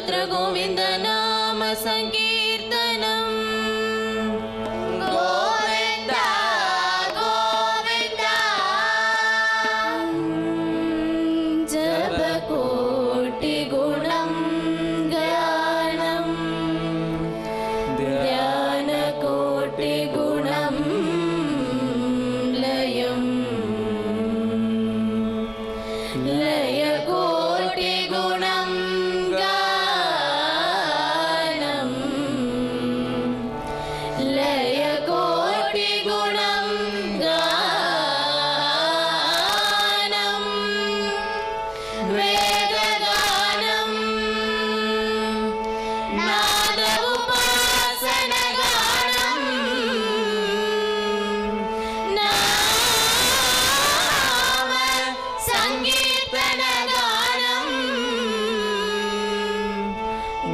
सर्वत्र गोविन्द नाम संकीर्तनम् गोविन्द गोविन्द जपकोटि गुणं गानम् ध्यानकोटि गुणं लयम् लयकोटि गुणं गानम् लयकोटि गुणं गानम् वेदगानम् नाद उपासनगानम् नाम संकीर्तनगानम्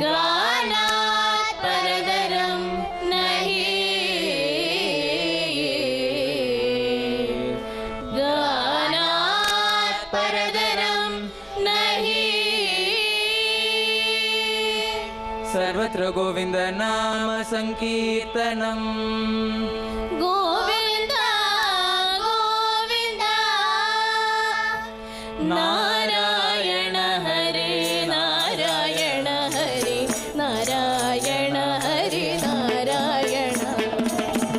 गानात् परतरं नहीं गानात् परतरं नहीं सर्वत्र गोविन्द नाम संकीर्तनम् गोविन्द गोविन्द नारायण हरे नारायण हरे नारायण हरे नारायण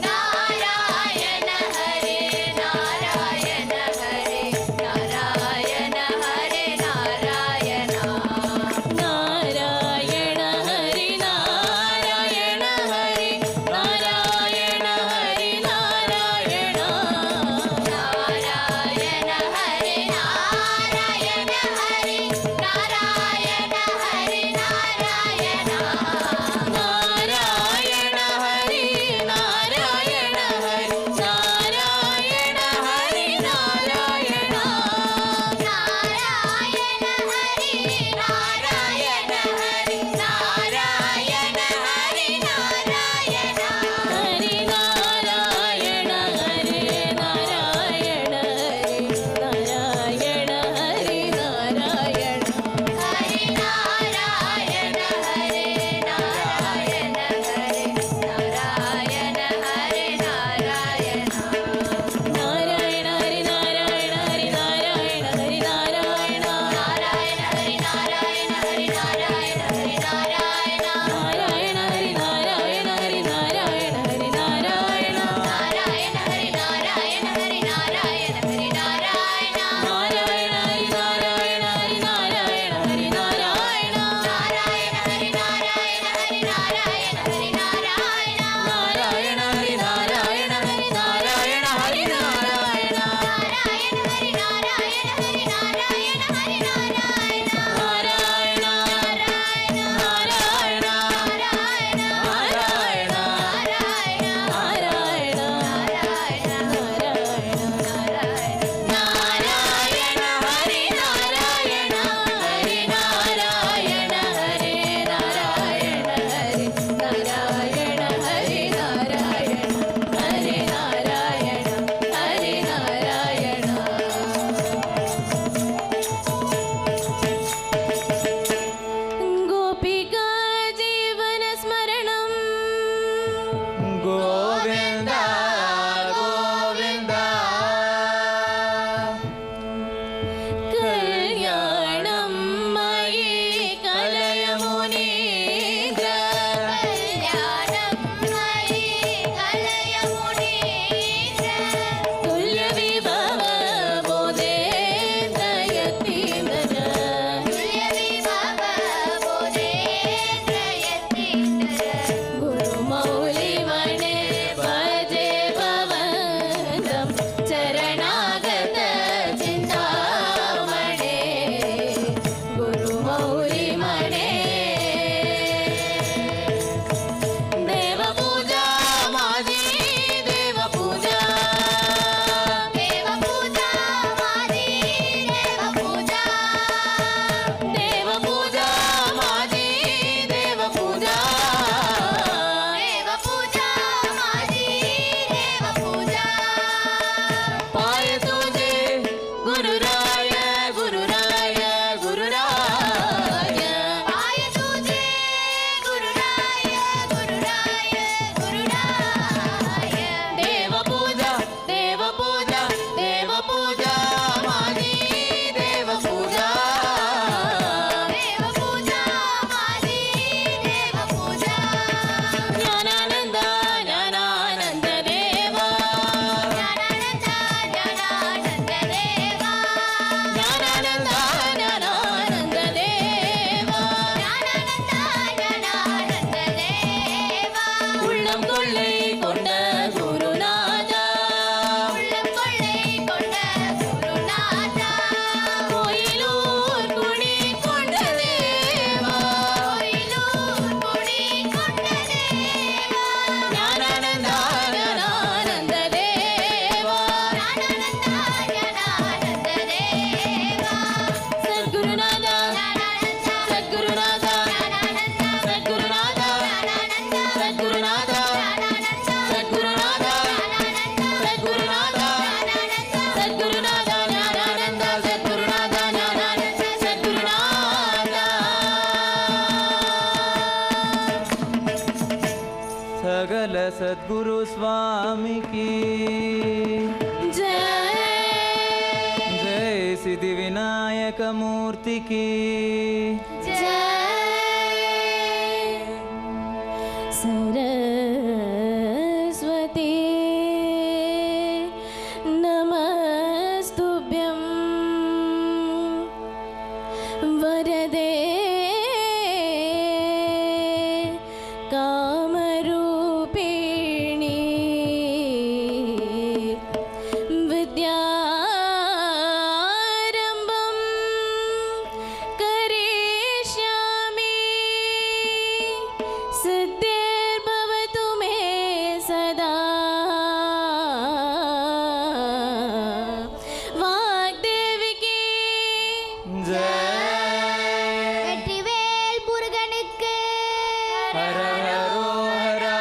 नारायण हरे नारायण हरे नारायण हरे नारायण नारायण हरे नारायण हरे नारायण हरे सद्गुरु स्वामी की जय जय सिद्धि विनायक मूर्ति की जय सरस्वती नमस्तुभ्यं वरदे कामरूपिणी विद्यारम्भं करिष्यामि सिद्धिर्भवतु मे सदा वाग्देवी की जय வெற்றிவேல் முருகனுக்கு हर हरोहरा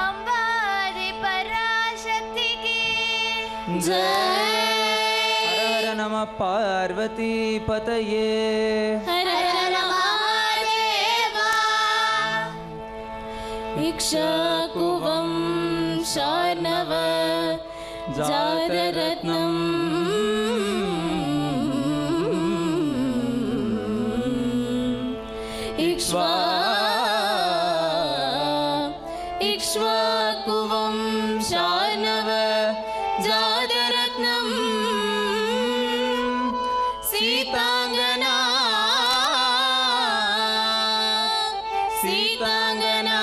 அம்பாதி பராசக்திக்கு जय हर हर नमः पार्वती पतये हर हर महादेवा इक्षाकुवं शार्णव जातरत्नम् इक्ष्वाकुवं शार्णव जातरत्नं सीताङ्गना सीताङ्गना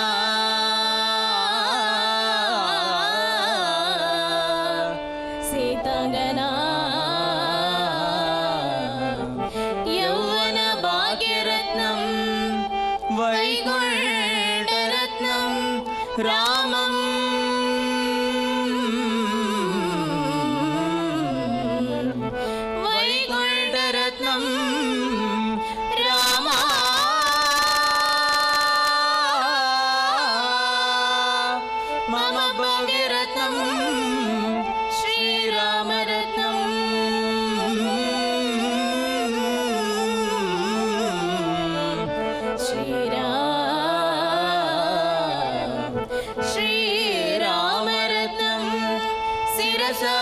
सीताङ्गना यौवन भाग्यरत्नं वैकुण्ठरत्नं रामं वैकुण्ठरत्नं रामा मम भाग्यरत्नं श्रीरामरत्नं शिरसा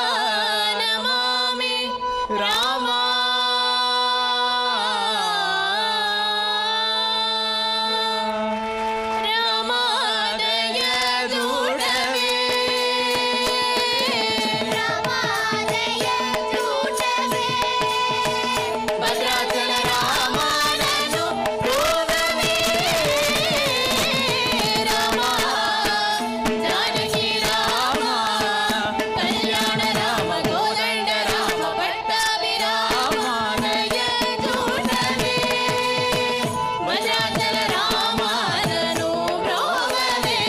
नमामि रामा रामादय दूढवे रामादय दूढवे भद्राचल रामाननु प्रोदवे रामा जानकी रामा कल्याण राम गोदंड राम पट्टाभि रामादय दूढवे भद्राचल रामाननु प्रोदवे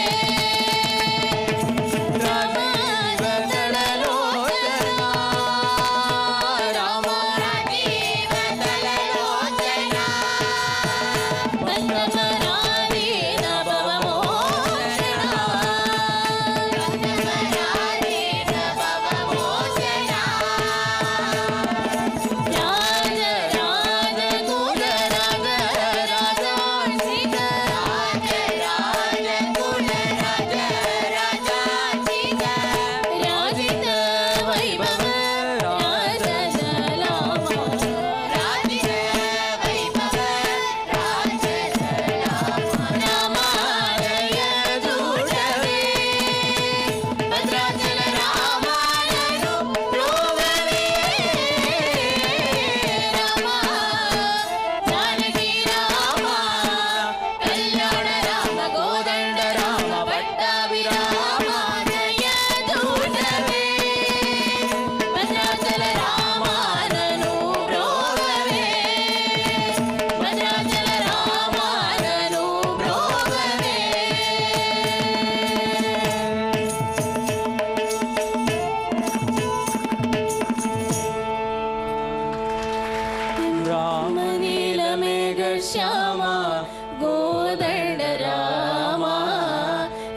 श्यामा गोदंड रामा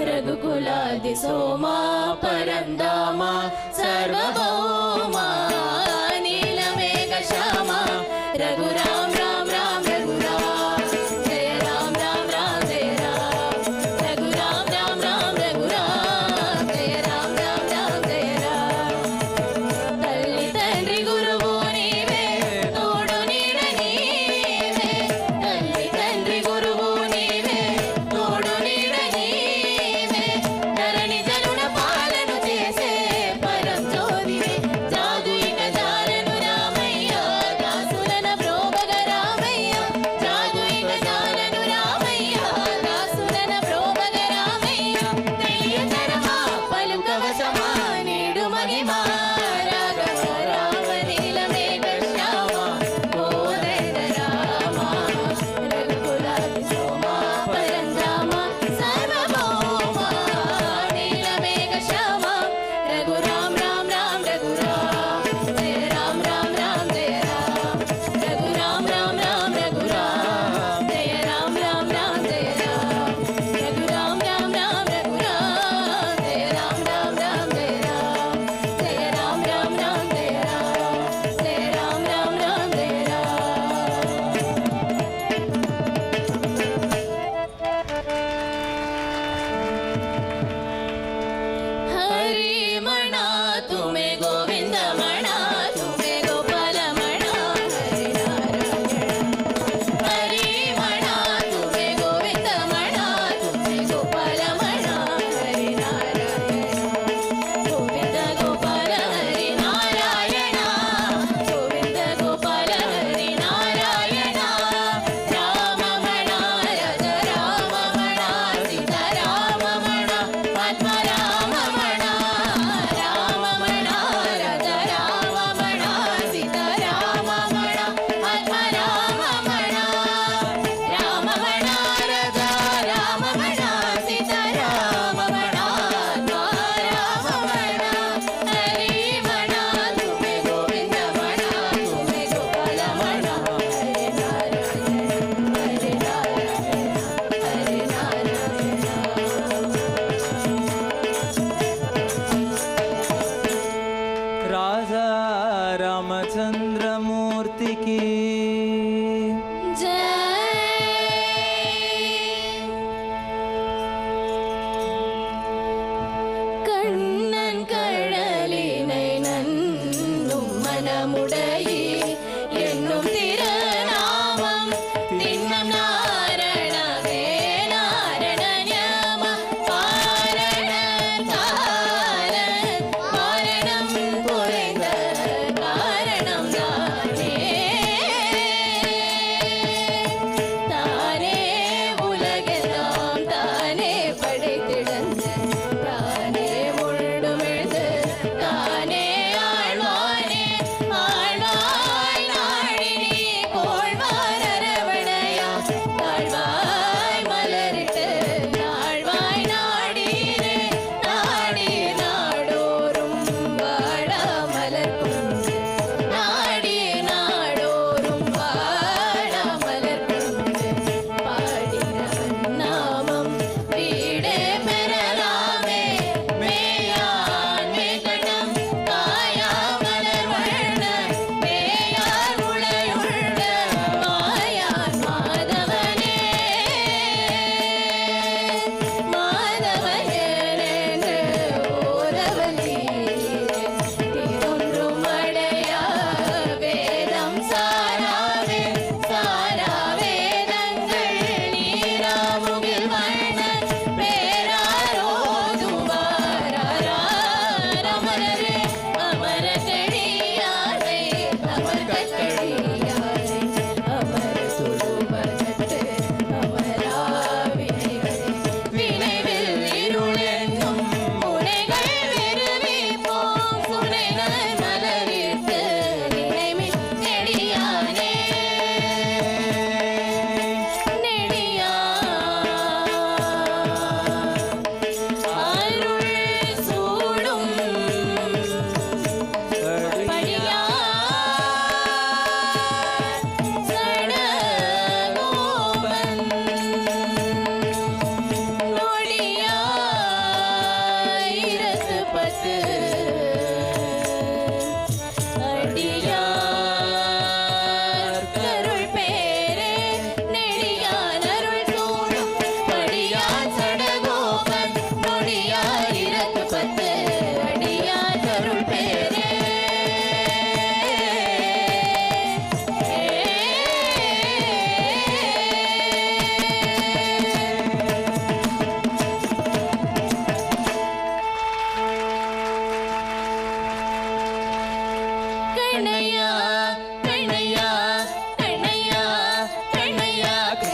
रघुकुलादि सोमा परंदामा सर्वभौमा नीलमेघ श्यामा रघुराम राम राम रघुराम जय राम राम राम जय राम रघुराम राम राम रघुराम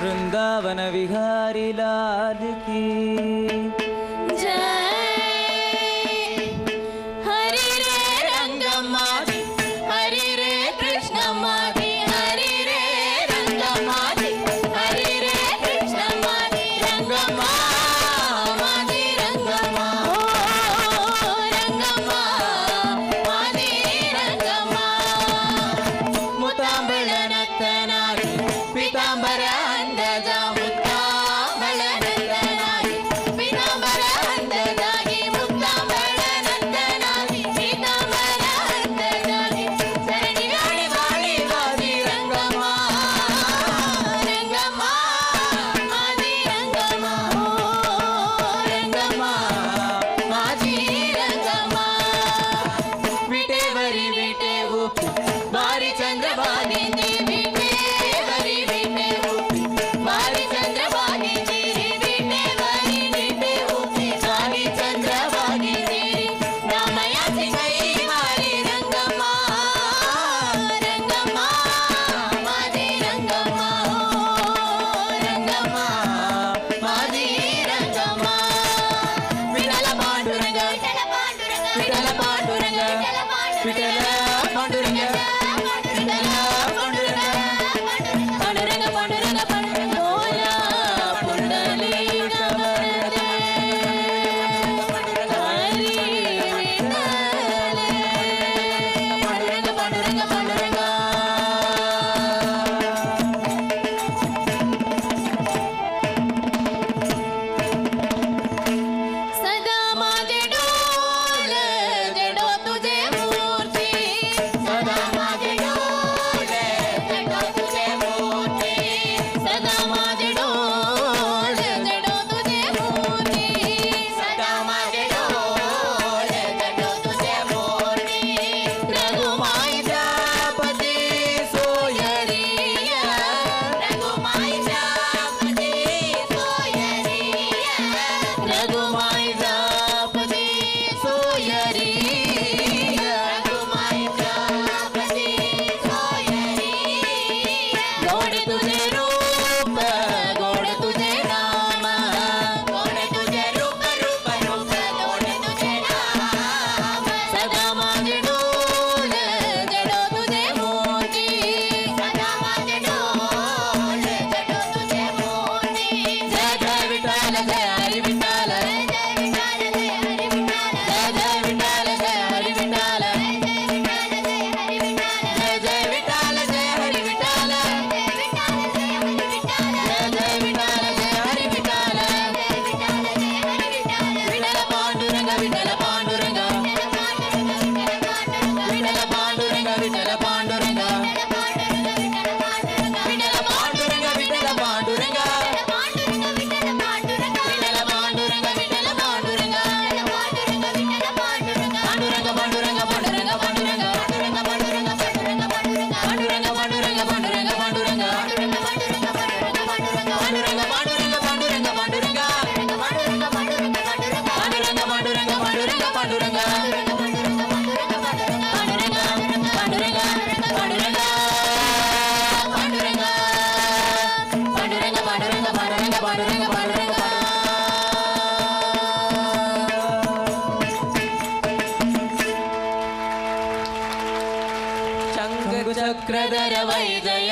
वृंदावन विहारी लाल की जय। हरि रे रंगम्मा जी, हरि रे कृष्णम्मा जी, हरि रे रंगम्मा जी, हरि रे कृष्णम्मा जी, रंगम्मा मादी रंगम्मा, ओ रंगम्मा मादी रंगम्मा, मुतांबळ नर्तनारी पीतांबर अंडजा, मुतांबळ नर्तनारी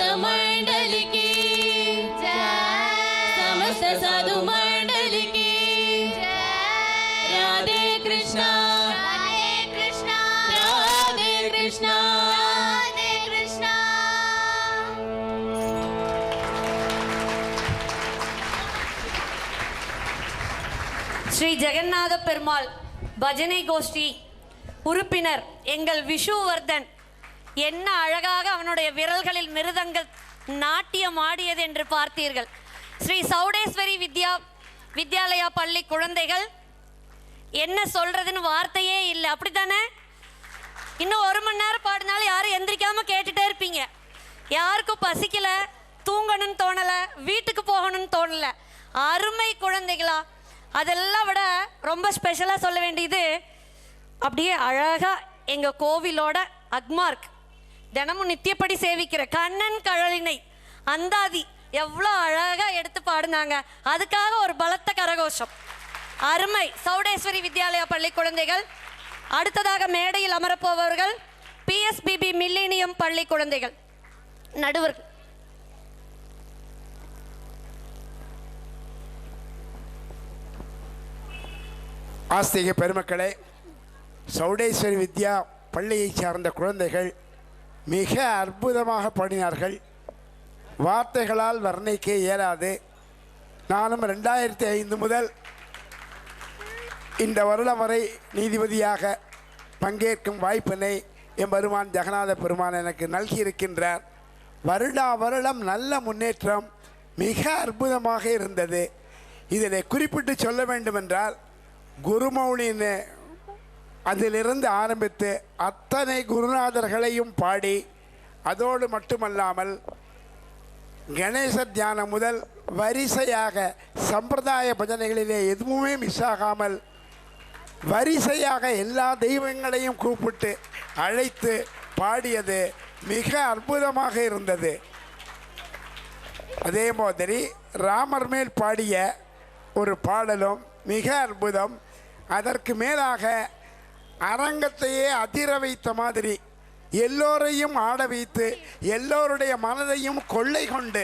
भक्त मंडली की समस्त साधु मंडली की राधे कृष्णा राधे कृष्णा राधे कृष्णा राधे कृष्णा. ஸ்ரீ ஜெகநாத பெருமாள் பஜனை கோஷ்டி உறுப்பினர் எங்கள் விஷுவர்தன் என்ன அழகாக அவனுடைய விரல்களில் மிருதங்கள் நாட்டியம் ஆடியது என்று பார்த்தீர்கள். ஸ்ரீ சௌடேஸ்வரி வித்யாலயா பள்ளி குழந்தைகள் என்ன சொல்றதுன்னு வார்த்தையே இல்லை, அப்படித்தானே? இன்னும் 1 மணி நேரம் பாடினாலும் யாரும் எந்திரிக்காம கேட்டுட்டே இருப்பீங்க. யாருக்கும் பசிக்கல, தூங்கணும்னு தோணல, வீட்டுக்கு போகணும்னு தோணல. அருமை குழந்தைகளா. அதெல்லாம் விட ரொம்ப ஸ்பெஷலாக சொல்ல வேண்டியது, அப்படியே அழகாக எங்கள் கோவிலோட அக்மார்க் தினமும் நித்தியப்படி சேவிக்கிற கண்ணன் கழலினை அந்தாதி எவ்வளோ அழகாக எடுத்து பாடினாங்க. அதுக்காக ஒரு பலத்த கரகோஷம். அருமை சௌடேஸ்வரி வித்யாலயா பள்ளி குழந்தைகள். அடுத்ததாக மேடையில் அமரப்போவர்கள் பிஎஸ்பிபி மில்லேனியம் பள்ளி குழந்தைகள். நடுவர் ஆஸ்திக பெருமக்களே, சௌடேஸ்வரி வித்யா பள்ளியைச் சார்ந்த குழந்தைகள் மிக அற்புதமாக பாடினார்கள். வார்த்தைகளால் வர்ணிக்க இயலாது. நானும் 2005 முதல் இந்த வருடம் வரை நீதிபதியாக பங்கேற்கும் வாய்ப்பினை எம்பெருமான் ஜெகநாத பெருமான் எனக்கு நல்கியிருக்கின்றார். வருடா வருடம் நல்ல முன்னேற்றம் மிக அற்புதமாக இருந்தது. இதில் குறிப்பிட்டு சொல்ல வேண்டுமென்றால், குருமௌனின்னு அதிலிருந்து ஆரம்பித்து அத்தனை குருநாதர்களையும் பாடி, அதோடு மட்டுமல்லாமல் கணேச தியானம் முதல் வரிசையாக சம்பிரதாய பஜனைகளிலே எதுவுமே மிஸ் ஆகாமல் வரிசையாக எல்லா தெய்வங்களையும் கூப்பிட்டு அழைத்து பாடியது மிக அற்புதமாக இருந்தது. அதே மாதிரி ராமர் மேல் பாடிய ஒரு பாடலும் மிக அற்புதம். அதற்கு மேலாக அரங்கத்தையே அதிர வைத்த மாதிரி எல்லோரையும் ஆட வைத்து எல்லோருடைய மனதையும் கொள்ளை கொண்டு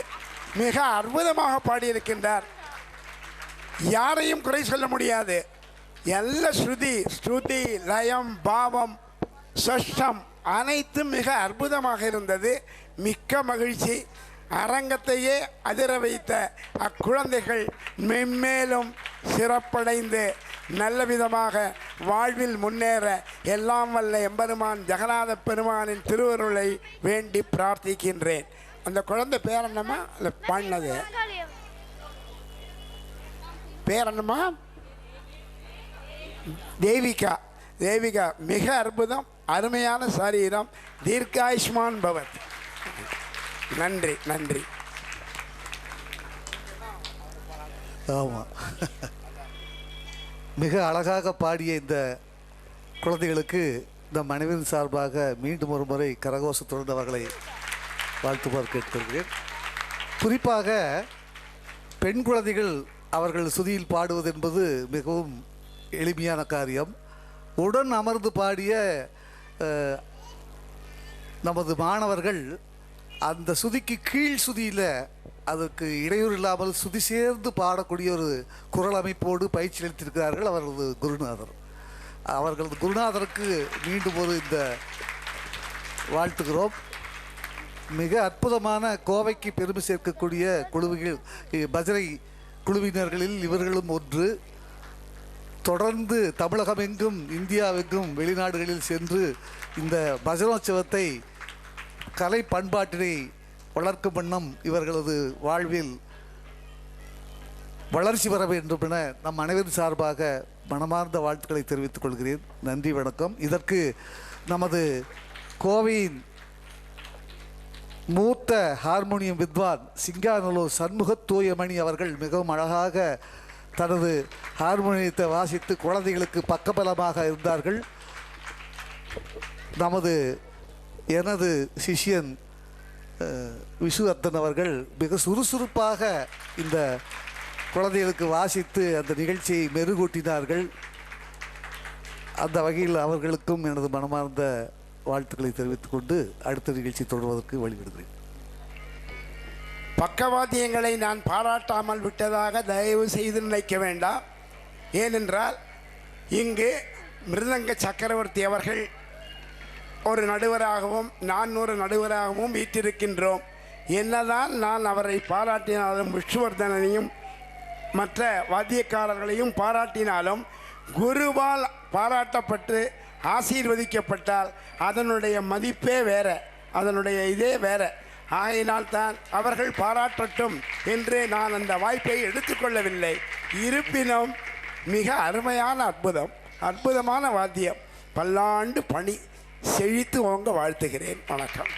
மிக அற்புதமாக பாடியிருக்கின்றார். யாரையும் குறை சொல்ல முடியாது. எல்லா ஸ்ருதி லயம் பாவம் சஷ்டம் அனைத்தும் மிக அற்புதமாக இருந்தது. மிக்க மகிழ்ச்சி. அரங்கத்தையே அதிர வைத்த அக்குழந்தைகள் மென்மேலும் சிறப்படைந்து நல்ல விதமாக வாழ்வில் முன்னேற எல்லாம் வல்ல எம்பெருமான் ஜெகநாத பெருமானின் திருவருளை வேண்டி பிரார்த்திக்கின்றேன். அந்த குழந்தை பேர் என்னம்மா? இல்லை பாடினது பேர் என்னம்மா? தேவிகா. தேவிகா மிக அற்புதம். அருமையான சரீரம். தீர்காயுஷ்மான் பவத். நன்றி நன்றி. ஆமாம், மிக அழகாக பாடிய இந்த குழந்தைகளுக்கு நம் அனைவரின் சார்பாக மீண்டும் ஒரு முறை கரகோஷத்துடன் அவர்களை வாழ்த்துமாறு கேட்டுக்கொள்கிறேன். குறிப்பாக பெண் குழந்தைகள் அவர்கள் சுதியில் பாடுவது என்பது மிகவும் எளிமையான காரியம். உடன் அமர்ந்து பாடிய நமது மாணவர்கள் அந்த சுதிக்கு கீழ் சுதியில் அதற்கு இடையூறு இல்லாமல் சுதி சேர்ந்து பாடக்கூடிய ஒரு குரல் அமைப்போடு பயிற்சி அளித்திருக்கிறார்கள் அவர்களது குருநாதர். அவர்களது குருநாதருக்கு மீண்டும் ஒரு இந்த வாழ்த்துகிறோம். மிக அற்புதமான கோவைக்கு பெருமை சேர்க்கக்கூடிய குழுவிகள் பஜனை குழுவினர்களில் இவர்களும் ஒன்று. தொடர்ந்து தமிழகமெங்கும் இந்தியாவெங்கும் வெளிநாடுகளில் சென்று இந்த பஜனோற்சவத்தை கலை பண்பாட்டினை வளர்க்கும் வண்ணம் இவர்களது வாழ்வில் வளர்ச்சி பெற வேண்டும் என நம் அனைவரின் சார்பாக மனமார்ந்த வாழ்த்துக்களை தெரிவித்துக் கொள்கிறேன். நன்றி, வணக்கம். இதற்கு நமது கோவையின் மூத்த ஹார்மோனியம் வித்வான் சிங்காநல்லூர் சண்முகத்தூயமணி அவர்கள் மிகவும் அழகாக தனது ஹார்மோனியத்தை வாசித்து குழந்தைகளுக்கு பக்கபலமாக இருந்தார்கள். எனது சிஷ்யன் விஷுவர்தன் அவர்கள் மிக சுறுசுறுப்பாக இந்த குழந்தைகளுக்கு வாசித்து அந்த நிகழ்ச்சியை மெருகூட்டினார்கள். அந்த வகையில் அவர்களுக்கும் எனது மனமார்ந்த வாழ்த்துக்களை தெரிவித்துக் கொண்டு அடுத்த நிகழ்ச்சி தொடர்வதற்கு வழிவிடுகிறேன். பக்கவாத்தியங்களை நான் பாராட்டாமல் விட்டதாக தயவு செய்து நினைக்க வேண்டாம். ஏனென்றால் இங்கு மிருதங்க சக்கரவர்த்தி அவர்கள் ஒரு நடுவராகவும் நான் ஒரு நடுவராகவும் வீற்றிருக்கின்றோம். என்னதான் நான் அவரை பாராட்டினாலும் விஷ்ணுவர்தனையும் மற்ற வாத்தியக்காரர்களையும் பாராட்டினாலும் குருவால் பாராட்டப்பட்டு ஆசீர்வதிக்கப்பட்டால் அதனுடைய மதிப்பே வேற, அதனுடைய இதே வேற. ஆகையினால்தான் அவர்கள் பாராட்டட்டும் என்று நான் அந்த வாய்ப்பை எடுத்துக்கொள்ளவில்லை. இருப்பினும் மிக அருமையான அற்புதமான வாத்தியம். பல்லாண்டு பணி செழித்து ஓங்க வாழ்த்துகிறேன். வணக்கம்.